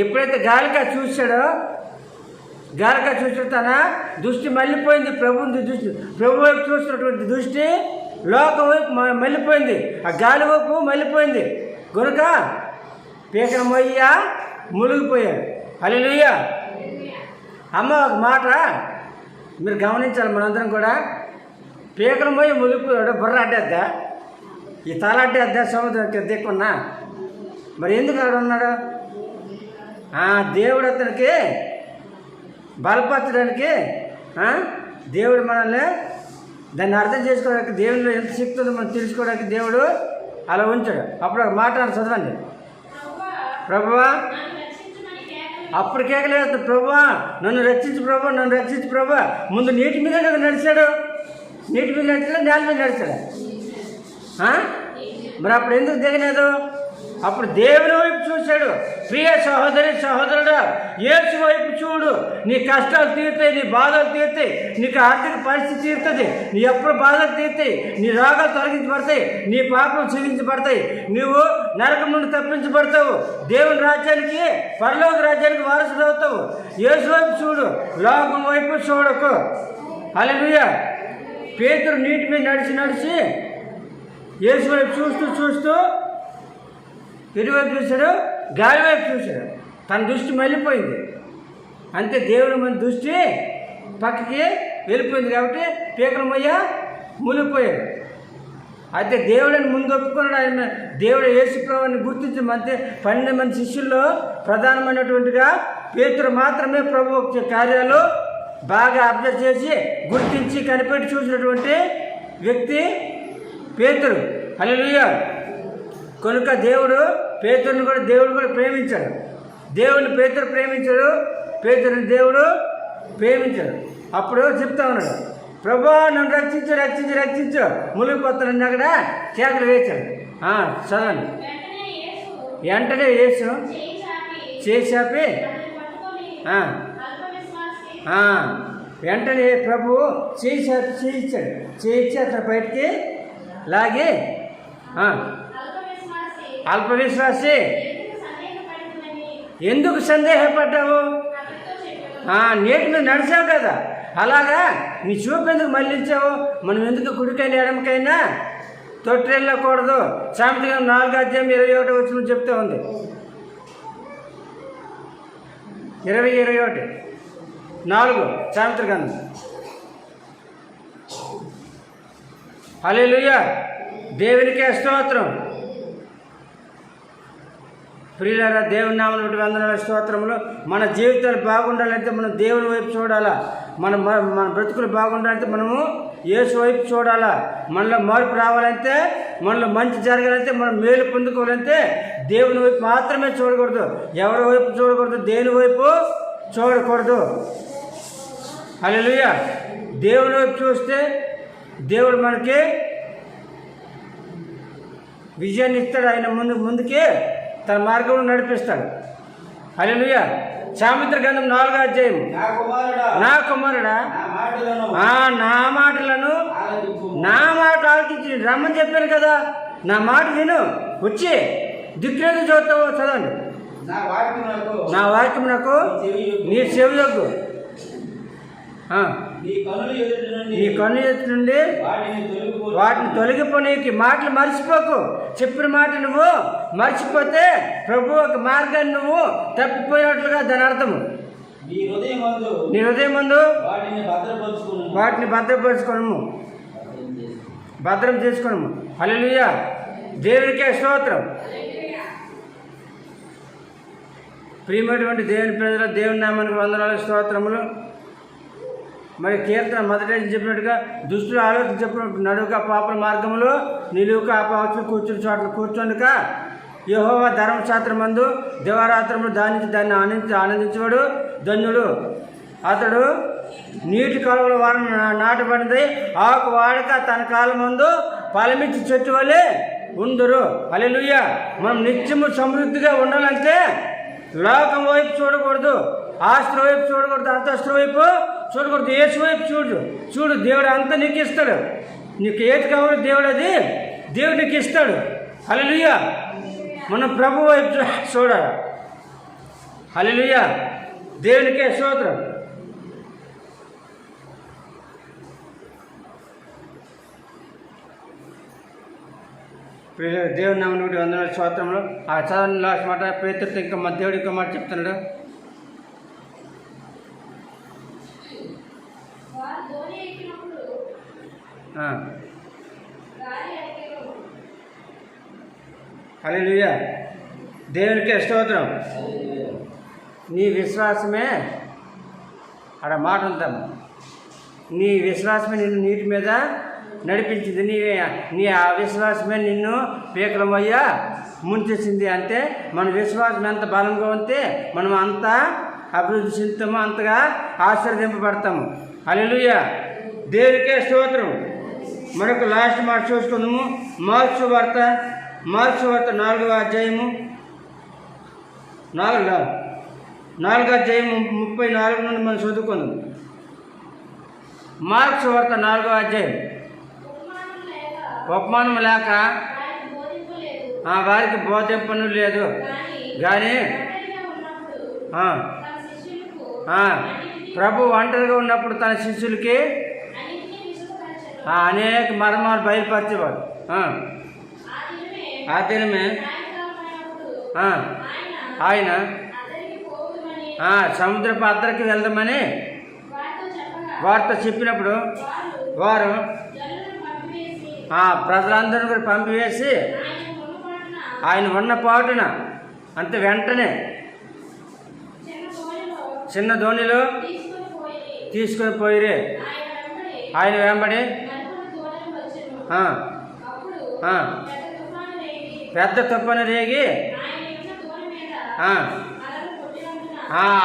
ఎప్పుడైతే గాలికా చూశాడో తన దృష్టి మళ్ళీపోయింది. ప్రభు వైపు చూస్తున్నటువంటి దృష్టి లోకం వైపు మళ్ళీపోయింది. ఆ గాలి వైపు మళ్ళీపోయింది. కనుక పీకల మొయ్య మునిగిపోయాడు. హల్లెలూయా. అమ్మ ఒక మాట మీరు గమనించాలి. మనందరం కూడా పీకల మొయ్య మునిగిపోయాడు. బుర్ర అడ్డేద్దా? ఈ తల అడ్డేద్దా? సముద్రం దిక్కున్నా మరి ఎందుకు అక్కడ ఉన్నాడు? దేవుడు అతనికి బలపరచడానికి దేవుడు మనల్ని దాన్ని అర్థం చేసుకోవడానికి, దేవునిలో ఎంత శక్తి ఉందో మనం తెలుసుకోవడానికి దేవుడు అలా ఉంచాడు. అప్పుడు ఒక మాట చదవండి. ప్రభువా అప్పుడు కేకలేదు. ప్రభువా నన్ను రక్షించు ప్రభువా, నన్ను రక్షించు ప్రభువా. ముందు నీటి మీద కదా నడిచాడు. నీటి మీద నడిచాడా? నేల మీద నడిచాడా? మరి అప్పుడు ఎందుకు దిగలేదు? అప్పుడు దేవుని వైపు చూశాడు. ప్రియ సహోదరి సహోదరుడా, యేసు వైపు చూడు. నీ కష్టాలు తీరుతాయి, నీ బాధలు తీరుతాయి, నీకు ఆర్థిక పరిస్థితి తీరుతుంది, నీ ఎప్పుడు బాధలు తీరుతాయి, నీ రోగాలు తొలగించబడతాయి, నీ పాపం క్షమించబడతాయి, నువ్వు నరకం నుండి తప్పించబడతావు, దేవుని రాజ్యానికి పరలోక రాజ్యానికి వారసుడు అవుతావు. యేసు వైపు చూడు, లోకం వైపు చూడకు. హల్లెలూయా. పేతురు నీటి మీద నడిచి యేసు వైపు చూస్తూ ఇటువైపు చూశాడు, గాలి వైపు చూశాడు. తన దృష్టి మళ్ళీపోయింది. అంతే, దేవుని మన దృష్టి పక్కకి వెళ్ళిపోయింది కాబట్టి పీకలమయ్య మునిగిపోయాడు. అయితే దేవుడిని ముందు ఒప్పుకున్నాడు. ఆయన దేవుడు యేసుప్రభువుని గుర్తించి అంతే 12 మంది శిష్యుల్లో ప్రధానమైనటువంటిగా పేతురు మాత్రమే ప్రభు కార్యాలు బాగా అబ్జర్వ్ చేసి గుర్తించి కనిపెట్టి చూసినటువంటి వ్యక్తి పేతురు. హల్లెలూయా. కనుక పేతురుని కూడా దేవుడు కూడా ప్రేమించాడు. దేవుని పేతురు ప్రేమించాడు, పేతురుని దేవుడు ప్రేమించాడు. అప్పుడు చెప్తా ఉన్నాడు, ప్రభువా నన్ను రక్షించు రక్షించు రక్షించు, మునిగిపోతానని అక్కడ కేకలు వేశాడు. చదవండి. వెంటనే యేసు చేశాపి వెంటనే ప్రభు చేయించాడు అతను బయటికి లాగి, అల్ప విశ్వాసి ఎందుకు సందేహపడ్డావు? నేటి మీద నడిచావు కదా, అలాగా నీ చూపు ఎందుకు మళ్ళించావు? మనం ఎందుకు కుడికైనా ఎడమకైనా తొట్టెళ్ళకూడదు? సామెత గ్రంథం 4:21 చెప్తూ ఉంది. 20:21 సామెత గ్రంథం. హల్లెలూయా. దేవునికే స్తోత్రం. ప్రియులారా, దేవుని నామమున వందనాలు స్తోత్రములు. మన జీవితాలు బాగుండాలంటే మనం దేవుని వైపు చూడాలా. మన బ్రతుకులు బాగుండాలంటే మనము యేసు వైపు చూడాలా. మనలో మార్పు రావాలంటే, మనలో మంచి జరగాలంటే, మనం మేలు పొందుకోవాలంటే దేవుని వైపు మాత్రమే చూడకూడదు. ఎవరి వైపు చూడకూడదు? దేని వైపు చూడకూడదు. హల్లెలూయా. దేవుని వైపు చూస్తే దేవుడు మనకి విజయాన్ని ఇస్తాడు. ఆయన ముందుకి తన మార్గంలో నడిపిస్తాడు. హల్లెలూయా. సామెత గ్రంథం 4వ అధ్యాయం. నా కుమారుడా, నా మాటలను నా మాట ఆలకించి రమ్మని చెప్పాను కదా, నా మాట విను, వచ్చి దిక్కులేదు చూస్తావు. చదవండి. నా వాక్యం నాకు నీ చెవియొగ్గు. నీ కన్ను ఎదుటి నుండి వాటిని తొలగిపోనీకి. మాటలు మర్చిపోకు. చెప్పిన మాట నువ్వు మర్చిపోతే ప్రభు ఒక మార్గాన్ని నువ్వు తప్పిపోయినట్లుగా దాని అర్థము. నీ హృదయం ముందు వాటిని భద్రపరచుకోను, భద్రం చేసుకోను. హల్లెలూయా. దేవునికే స్తోత్రం. ప్రియమైనటువంటి దేవుని ప్రజల, దేవుని నామానికి వందనాలు స్తోత్రములు. మరి కీర్తన మొదట చెప్పినట్టుగా దుష్టులు ఆలోచన చెప్పినట్టు నడుక పాపల మార్గంలో నిలువుక ఆపవచ్చు, కూర్చుని చోట్ల కూర్చోనుక యెహోవా ధర్మశాస్త్రమందు దివారాత్రములు దాన్ని ఆనందించేవాడు ధన్యుడు. అతడు నీటి కాలువల వారం నాటబడింది, ఆకు వాడక తన కాలం ముందు ఫలమిచ్చి చెట్టు వలె ఉందరు. హల్లెలూయా. మనం నిత్యము సమృద్ధిగా ఉండాలంటే లోకం వైపు చూడకూడదు, ఆస్తుల వైపు చూడకూడదు, అంతస్తుల వైపు చూడకూడదు. యేసు వైపు చూడు. దేవుడు అంతా నీకు ఇస్తాడు. నీకు ఏది కావాలో దేవుడు అది దేవుడు నీకు ఇస్తాడు. హల్లెలూయా. మనం ప్రభు వైపు చూడాలి. హల్లెలూయా. దేవునికే స్తోత్రం. దేవుని నామమున వందనాలు స్తోత్రములు. ఆ చదవని లాస్ట్ మాట పేతురుతో ఇంకా మా దేవుడు ఇంకో మాట చెప్తున్నాడు. హల్లెలూయా. దేవునికే స్తోత్రం. నీ విశ్వాసమే అక్కడ మాట ఉంటాం. నీ విశ్వాసమే నిన్ను నీటి మీద నడిపించింది. నీ అవిశ్వాసమే నిన్ను పీకలమయ్యా ముంచేసింది. అంటే మన విశ్వాసం ఎంత బలంగా ఉంటే మనం అంత అభివృద్ధి చెందుతాము, అంతగా ఆశీర్వదింపబడతాము. హల్లెలూయా. దేవునికే స్తోత్రం. మనకు లాస్ట్ మాట చూసుకుందాము. మార్క్స్ వార్త మార్క్స్ వార్త 4వ అధ్యాయము 4వ అధ్యాయము 34 నుండి మనం చదువుకుందాం. మార్క్స్ వార్త 4వ అధ్యాయం. ఉపమానం లేక వారికి బోధింపను లేదు కానీ ప్రభు ఒంటరిగా ఉన్నప్పుడు తన శిష్యులకి అనేక మర్మాలు బయలుపరిచేవాడు. ఆ దినమే ఆయన సముద్రపు అద్దరికి వెళ్దామని వారితో చెప్పినప్పుడు వారు ప్రజలందరినీ కూడా పంపివేసి ఆయన ఉన్న పాటున అంత వెంటనే చిన్న ధోనిలో తీసుకొని పోయిరే. ఆయన వెంబడి పెద్ద తుఫాను రేగి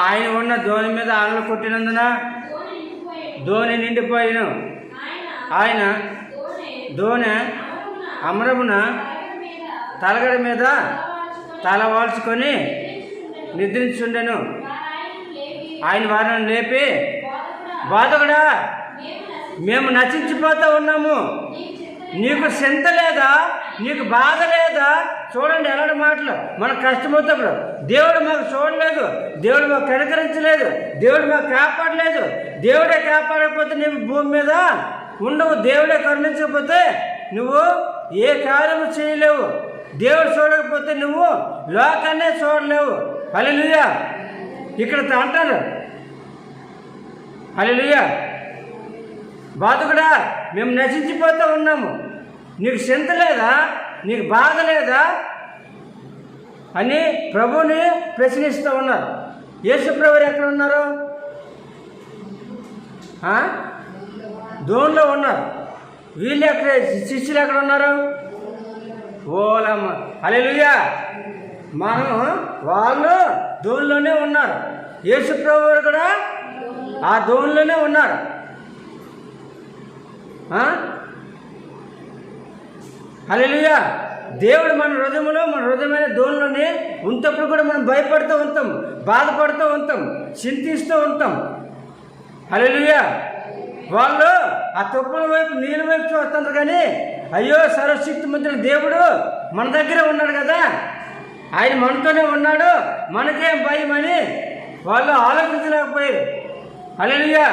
ఆయన ఉన్న ధోని మీద అలలు కొట్టినందున ధోని నిండిపోయిను. ఆయన ధోని అమరమున తలగడ మీద తల వాల్చుకొని నిద్రించుండెను. ఆయన వారిని లేపి, బోధకుడా, మేము నశించిపోతూ ఉన్నాము, నీకు చింత లేదా, నీకు బాధ లేదా? చూడండి ఎలాంటి మాటలు. మనకు కష్టమవుతాడు. దేవుడు మాకు చూడలేదు, దేవుడు మాకు కనికరించలేదు, దేవుడు మాకు కాపాడలేదు. దేవుడే కాపాడకపోతే నువ్వు భూమి మీద ఉండవు. దేవుడే కరుణించకపోతే నువ్వు ఏ కార్యము చేయలేవు. దేవుడు చూడకపోతే నువ్వు లోకాన్నే చూడలేవు. హల్లెలూయా. ఇక్కడ అంటారు, హల్లెలూయా, బాధకుడా, మేము నశించిపోతూ ఉన్నాము, నీకు చింత లేదా, నీకు బాధ లేదా అని ప్రభువుని ప్రశ్నిస్తూ ఉన్నారు. యేసు ప్రభువు ఎక్కడ ఉన్నారు? దోన్లో ఉన్నారు. వీళ్ళు ఎక్కడ, శిష్యులు ఎక్కడ ఉన్నారు? ఓలమ్మ, హల్లెలూయా. వాళ్ళు దోన్లోనే ఉన్నారు. యేసు ప్రభువు కూడా ఆ దోన్లోనే ఉన్నారు. హల్లెలూయా. దేవుడు మన హృదయమైన దోన్లోనే ఉన్నప్పుడు కూడా మనం భయపడుతూ ఉంటాం, బాధపడుతూ ఉంటాం, చింతిస్తూ ఉంటాం. హల్లెలూయా. వాళ్ళు ఆ తుప్పల వైపు, నీళ్ళ వైపు చూస్తున్నారు కానీ అయ్యో సర్వశక్తిమంతుడు దేవుడు మన దగ్గర ఉన్నాడు కదా, ఆయన మనతోనే ఉన్నాడు, మనకేం భయం అని వాళ్ళు ఆలోచించలేకపోయారు. హల్లెలూయా.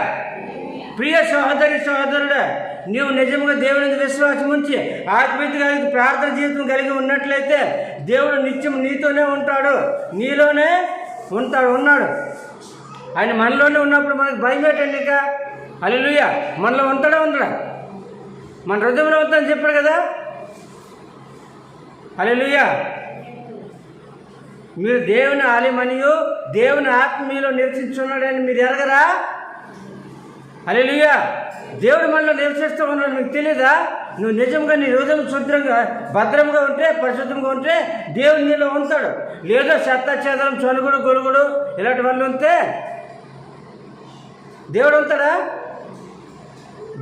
ప్రియ సహోదరుడా, నీవు నిజంగా దేవుని విశ్వాసం ఉంచి ఆత్మీయతగా ప్రార్థన జీవితం కలిగి ఉన్నట్లయితే దేవుడు నిత్యం నీతోనే ఉంటాడు, నీలోనే ఉన్నాడు. ఆయన మనలోనే ఉన్నప్పుడు మనకు భయం ఏంటండి? ఇక హల్లెలూయా. మనలో ఉంటాడా? మన హృదయంలో ఉంటాడని చెప్పాడు కదా. హల్లెలూయా. మీరు దేవుని ఆలయమనియు దేవుని ఆత్మ మీలో నివసించున్నాడని మీరు ఎరగరా? హల్లెలూయా. దేవుడు మనలో నివసిస్తూ ఉన్నాడు, మీకు తెలియదా? నువ్వు నిజంగా నీ హృదయం శుభ్రంగా భద్రంగా ఉంటే, పరిశుద్ధంగా ఉంటే దేవుడు నీలో ఉంటాడు. లేదో చెత్తం చనుగుడు గొలుగుడు ఇలాంటి వాళ్ళు ఉంటే దేవుడు ఉంటాడా?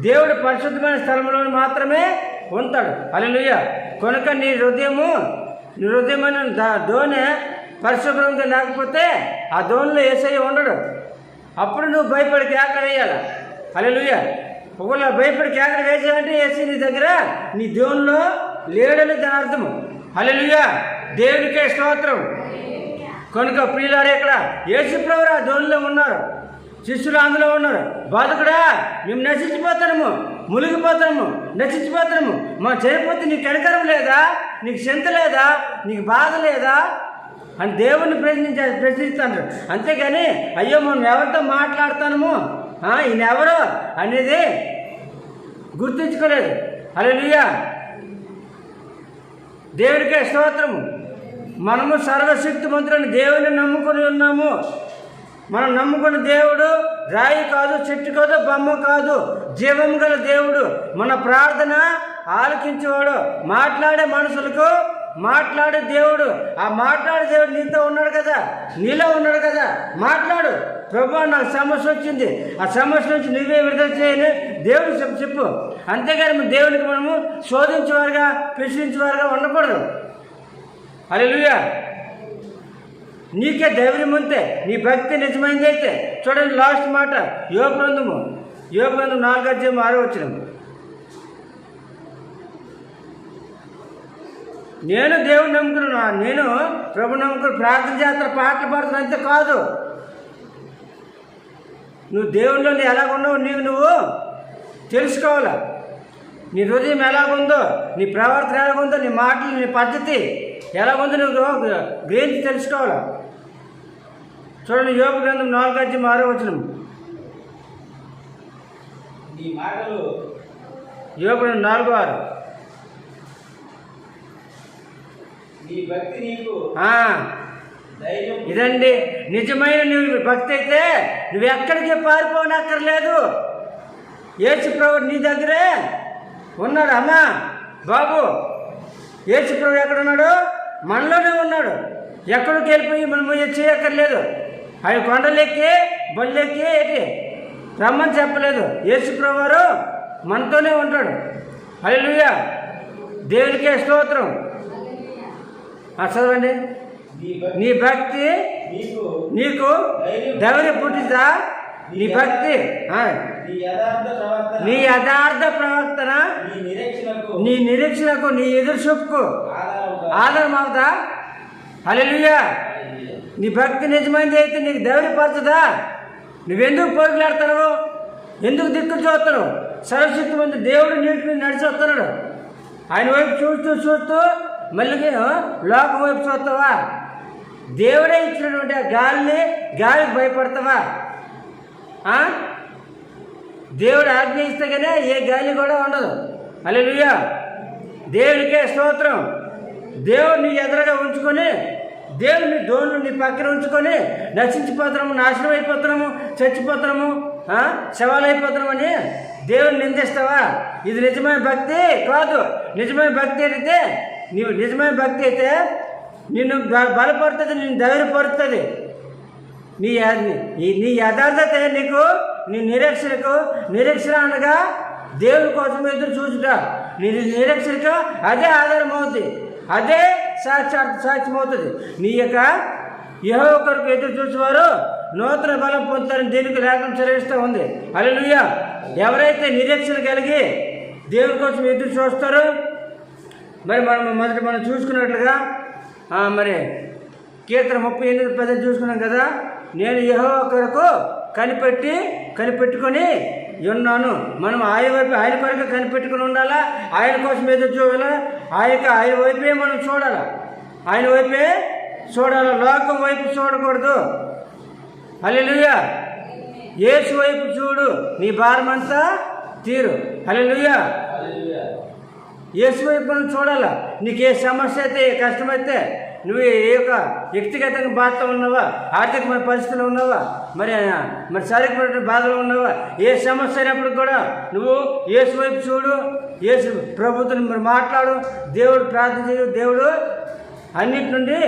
దేవుడు పరిశుద్ధమైన స్థలంలో మాత్రమే ఉంటాడు. హల్లెలూయా. కనుక నీ హృదయమైన దోణి పరిశుభ్రంగా లేకపోతే ఆ దోణిలో యేసయ్య ఉండడు. అప్పుడు నువ్వు భయపడి కేకలు వేయాలి. హల్లెలూయా. ఒకవేళ భయపడి కేకలు వేసావంటే యేసయ్య నీ దగ్గర, నీ దోణిలో లేడని దాని అర్థము. హల్లెలూయా. దేవునికే స్తోత్రం. కనుక ప్రియులారా, ఇక్కడ యేసు ప్రభువు ఆ దోణిలో ఉన్నారు, శిష్యులు అందులో ఉన్నారు. బాధకుడా, మేము నశించిపోతాము, మునిగిపోతాము, నశించిపోతాము, మా చనిపోతే నీకు కనికరం లేదా, నీకు చింత లేదా, నీకు బాధ లేదా అని దేవుణ్ణి ప్రశ్నిస్తాను. అంతేగాని అయ్యో మనం ఎవరితో మాట్లాడుతాము, ఈయన ఎవరు అనేది గుర్తించుకోలేదు. హల్లెలూయా. దేవునికే స్తోత్రము. మనము సర్వశక్తిమంతుడైన దేవుని నమ్ముకొని ఉన్నాము. మనం నమ్ముకున్న దేవుడు రాయి కాదు, చెట్టు కాదు, బొమ్మ కాదు, జీవం గల దేవుడు. మన ప్రార్థన ఆలకించేవాడు, మాట్లాడే మనుషులకు మాట్లాడే దేవుడు. ఆ మాట్లాడే దేవుడు నీతో ఉన్నాడు కదా, నీలో ఉన్నాడు కదా. మాట్లాడు, ప్రభువా నాకు సమస్య వచ్చింది, ఆ సమస్య నుంచి నువ్వే విడుదల చేయని దేవుడు చెప్పు. అంతేగాని దేవునికి మనము శోధించేవారుగా, ప్రశ్నించేవారుగా ఉండకూడదు. హల్లెలూయా. నీకే ధైర్యం ఉంటే, నీ భక్తి నిజమైంది అయితే చూడండి లాస్ట్ మాట యోబు గ్రంథము 4:6 నేను దేవుని నమ్ముకున్నా, నేను ప్రభు నమ్ముకుని ప్రార్థన చేస్తాను, పాటలు పాడుతున్నా అంతే కాదు. నువ్వు దేవుళ్ళో ఎలాగున్నావు నువ్వు తెలుసుకోవాలా. నీ హృదయం ఎలాగుందో, నీ ప్రవర్తన ఎలాగుందో, నీ మాటలు, నీ పద్ధతి ఎలాగుందో నువ్వు గ్రహించి తెలుసుకోవాలా. చూడండి యోబు గ్రంథం 4:6 నీ మాటలు యోబు 4:6 నీ భక్తి నీకు ధైర్యం. ఇదండి నిజమైన నువ్వు భక్తి అయితే నువ్వు ఎక్కడికి పారిపోనక్కర్లేదు. యేసు ప్రభు నీ దగ్గరే ఉన్నాడు. అమ్మా బాబు, యేసు ప్రభు ఎక్కడ ఉన్నాడు? మనలోనే ఉన్నాడు. ఎక్కడికి వెళ్ళిపోయి మనం చేయక్కర్లేదు. ఆయన కొండలెక్కి బళ్ళెక్కి ఏంటి రమ్మని చెప్పలేదు. యేసు ప్రభు వారు మనతోనే ఉంటాడు. హల్లెలూయా. దేవునికే స్తోత్రం. చదవండి. నీ భక్తి నీకు ధైర్యం పుట్టిందా? నీ భక్తి నీ యథార్థ ప్రవర్తన నీ నిరీక్షణకు నీ ఎదురు చూపుకు ఆధారం అవుతా. హల్లెలూయా. నీ భక్తి నిజమైనది అయితే నీకు ధైర్యపరచదా? నువ్వెందుకు పరుగులాడుతున్నావు? ఎందుకు దిక్కులు చూస్తున్నావు? సర్వశక్తిమంతుడు దేవుడు నీటి మీద నడిచి వస్తున్నాడు. ఆయన వైపు చూస్తూ మళ్ళీ లోకం వైపు చూస్తావా? దేవుడే ఇచ్చినటువంటి ఆ గాలికి భయపడతావా? దేవుడు ఆజ్ఞ ఇస్తే కానీ ఏ గాలి కూడా ఉండదు. హల్లెలూయా. దేవునికే స్తోత్రం. దేవుడు నీ ఎదురుగా ఉంచుకొని, దేవుడు నీ దోళ్ళు నీ పక్కన ఉంచుకొని నశించిపోతున్నాము, నాశనం అయిపోతున్నాము, చచ్చిపోతున్నాము, శవాలైపోతున్నాము అని దేవుని నిందిస్తావా? ఇది నిజమైన భక్తి కాదు. నిజమైన భక్తి అయితే నీవు నిజమైన భక్తి అయితే నిన్ను బలపడుతుంది, నిన్ను ధైర్యపడుతుంది. నీ యథార్థత నీకు నీ నిరీక్షణ అనగా దేవుని కోసం ఎదురు చూచుట. నీ నిరీక్షణకు అదే ఆధారం అవుతుంది, అదే సాక్ష్యం అవుతుంది. నీ యొక్క యెహోవా కొరకు ఎదురు చూసేవారు నూతన బలం పొందుతారని దీనికి లేఖనం చదివిస్తూ ఉంది. హల్లెలూయా. ఎవరైతే నిరీక్షణ కలిగి దేవుని కోసం ఎదురు చూస్తారో, మరి మనం చూసుకున్నట్లుగా మరి కీర్తన 38:10 చూసుకున్నాం కదా. నేను యెహోవా కొరకు కనిపెట్టుకొని ఉన్నాను. మనం ఆయన కొరకు కనిపెట్టుకుని ఉండాలా, ఆయన కోసం ఎదురు చూడాలా, ఆయన వైపే మనం చూడాలా, ఆయన వైపే చూడాలా, లోకం వైపు చూడకూడదు. హల్లెలూయా. యేసు వైపు చూడు, నీ భారమంతా తీరు. హల్లెలూయా. యేసు వైపు మనం చూడాలా. నీకు ఏ సమస్య అయితే, ఏ కష్టమైతే, నువ్వు ఏ యొక్క వ్యక్తిగతంగా బాధతో ఉన్నావా, ఆర్థికమైన పరిస్థితులు ఉన్నావా, మరి శారీరకమైన బాధలో ఉన్నావా, ఏ సమస్య అయినప్పుడు కూడా నువ్వు యేసు వైపు చూడు, యేసు ప్రభుత్వం మరి మాట్లాడు, దేవుడు ప్రార్థన చేయు. దేవుడు అన్నిటి నుండి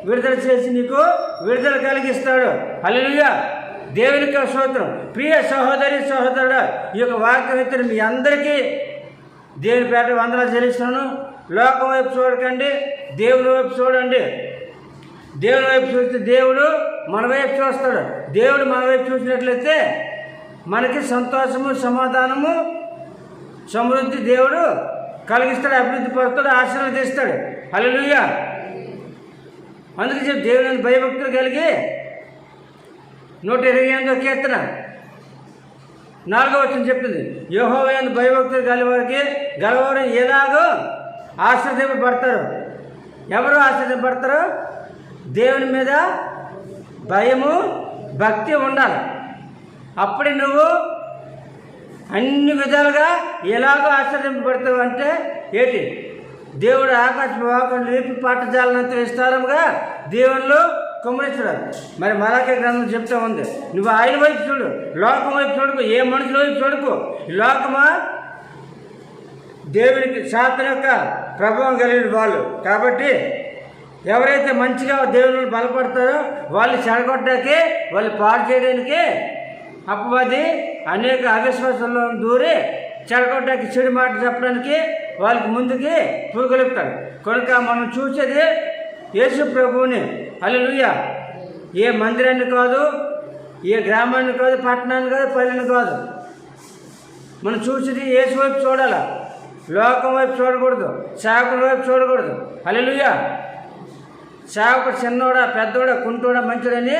విడుదల చేసి నీకు విడుదల కలిగిస్తాడు. హల్లెలూయా. దేవునికి స్తోత్రం. ప్రియ సహోదరి సహోదరుడా, ఈ యొక్క వాక్యం ఇతరు మీ అందరికీ దేవుని పేట వందనాలు చెల్లిస్తున్నాను. లోకం వైపు చూడకండి, దేవుని వైపు చూడండి. దేవుని వైపు చూస్తే దేవుడు మన వైపు చూస్తాడు. దేవుడు మన వైపు చూసినట్లయితే మనకి సంతోషము, సమాధానము, సమృద్ధి దేవుడు కలిగిస్తాడు, అభివృద్ధి పరుస్తాడు, ఆశీర్వదిస్తాడు. హల్లెలూయా. అందుకే చెప్పి దేవుని భయభక్తులు కలిగి 128వ కీర్తన 4వ వచనం చెప్తుంది. యెహోవా యందు భయభక్తులు గలవారు ఎలాగో ఆశ్రదింపబడతారు. ఎవరు ఆశ్రదింపబడతారు? దేవుని మీద భయము, భక్తి ఉండాలి. అప్పుడు నువ్వు అన్ని విధాలుగా ఎలాగో ఆశ్రదింపబడతావు. అంటే ఏంటి? దేవుడు ఆకాశ లేపి పట్టజాలనంత విస్తారముగా దేవుళ్ళు కుమ్మరించడు. మరి మలాఖీ గ్రంథం చెప్తా ఉంది, నువ్వు ఆయన వైపు చూడు, లోకం వైపు చూడకు, ఏ మనుషుల వైపు చూడకు. లోకమా దేవునికి శాతం యొక్క ప్రభావం కలిగిన వాళ్ళు. కాబట్టి ఎవరైతే మంచిగా దేవుని బలపడతారో వాళ్ళు చెడగొట్టడానికి, వాళ్ళు పాడు చేయడానికి అపవాది అనేక అవిశ్వాసంలో దూరి చెడగొట్టడానికి, చెడు మాట చెప్పడానికి వాళ్ళకి ముందుకి పూగలుపుతాడు. కనుక మనం చూసేది యేసు ప్రభువుని. హల్లెలూయా. ఏ మందిరాన్ని కాదు, ఏ గ్రామాన్ని కాదు, పట్టణాన్ని కాదు, పల్లెని కాదు. మనం చూసేది యేసు వైపు చూడాలి, లోకం వైపు చూడకూడదు, సేవకుల వైపు చూడకూడదు. హల్లెలూయా. సేవకుడు చిన్నోడా, పెద్దోడా, కుంటోడా, మంచోడని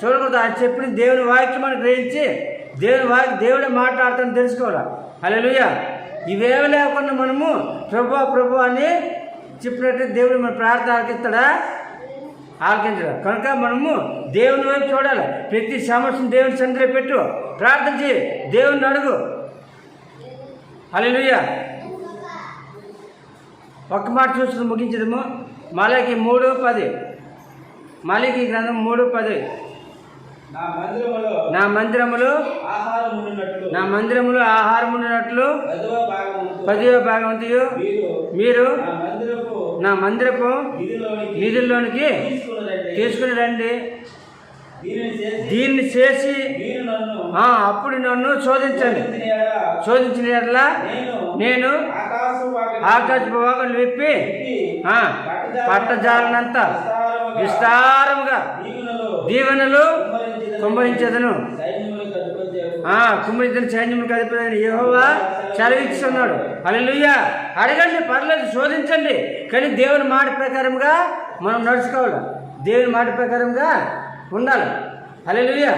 చూడకూడదు. ఆయన చెప్పిన దేవుని వాక్యం మనం గ్రహించి దేవుడే మాట్లాడుతాను తెలుసుకోవాలి. హల్లెలూయా. ఇవేమి లేకుండా మనము ప్రభు అని చెప్పినట్టు దేవుడు మన ప్రార్థన ఆలకిస్తాడా? ఆలకించడా? కనుక మనము దేవుని వైపు చూడాలి. ప్రతి సమస్యను దేవుని సన్నిధిలో పెట్టు, ప్రార్థన చేయి, దేవుని అడుగు. హల్లెలూయా. ఒక్క మాట చూసుకుని ముగించదము. మలాకి 3:10. మలాకి గ్రంథం 3:10. నా మందిరములో ఆహారం ఉండినట్లు 10వ భాగమంతయు మీరు నా మందిరపు నిధుల్లోనికి తీసుకుని రండి. దీన్ని చేసి అప్పుడు నన్ను శోధించిన ఎడల నేను ఆకాశపు వాగులు విప్పి పట్టజాలనంత విస్తారముగా దీవెనలు కుమ్మరించదను. కుమ్మరించిన సైన్యములకు అధిపతి యెహోవా సెలవిస్తున్నాడు. హల్లెలూయా. అడగండి, పర్లేదు, శోధించండి, కానీ దేవుని మాట ప్రకారంగా మనం నడుచుకోవాలి, దేవుని మాట ప్రకారంగా ఉండాలి. హల్లెలూయా.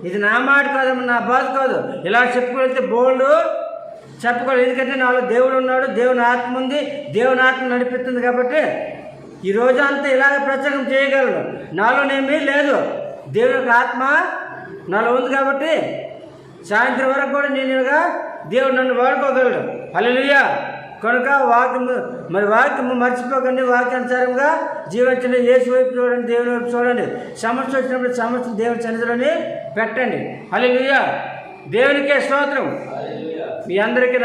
ఇది నా మాట కాదమ్మా, నా బాధ కాదు. ఇలా చెప్పుకోగలిగితే బోల్డ్ చెప్పుకోవాలి. ఎందుకంటే నాలో దేవుడు ఉన్నాడు, దేవుని ఆత్మ ఉంది, దేవుని ఆత్మ నడిపిస్తుంది. కాబట్టి ఈ రోజంతా ఇలాగ ప్రచారం చేయగలను. నాలోనేమీ లేదు, దేవుని యొక్క ఆత్మ నాలో ఉంది. కాబట్టి సాయంత్రం వరకు కూడా నేనుగా దేవుడు నన్ను వాడుకోగలడు. హల్లెలూయా. కనుక వాక్యము మర్చిపోకండి, వాక్యానుసారంగా జీవించండి. యేసు వైపు చూడండి, దేవుని వైపు చూడండి. సమస్య వచ్చినప్పుడు సమస్య దేవుని సన్నిధిలోనే పెట్టండి. హల్లెలూయా. దేవునికే స్తోత్రం. మీ అందరికీ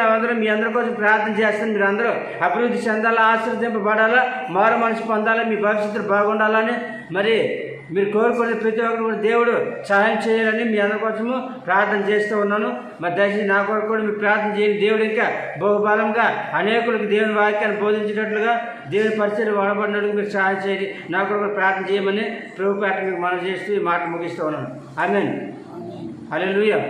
మీ అందరి కోసం ప్రార్థన చేస్తాను. మీరు అందరూ అభివృద్ధి చెందాలా, ఆశీర్వదింపబడాలా, మారు మనసు పొందాలా, మీ భవిష్యత్తు బాగుండాలని మరి మీరు కోరుకునే ప్రతి ఒక్కరు కూడా దేవుడు సహాయం చేయాలని మీ అందరి కోసము ప్రార్థన చేస్తూ ఉన్నాను. మరి దయచేసి నా కొరకు కూడా మీరు ప్రార్థన చేయండి. దేవుడు ఇంకా బహుబలంగా అనేకులకు దేవుని వాక్యాన్ని బోధించేటట్లుగా దేవుని పరిచయం వాడబడినట్లుగా మీరు సహాయం చేయండి. నా కొరకు ప్రార్థన చేయమని ప్రభు పేట మీకు మనం చేస్తూ ఈ మాట ముగిస్తూ ఉన్నాను. ఆమేన్. హల్లెలూయా.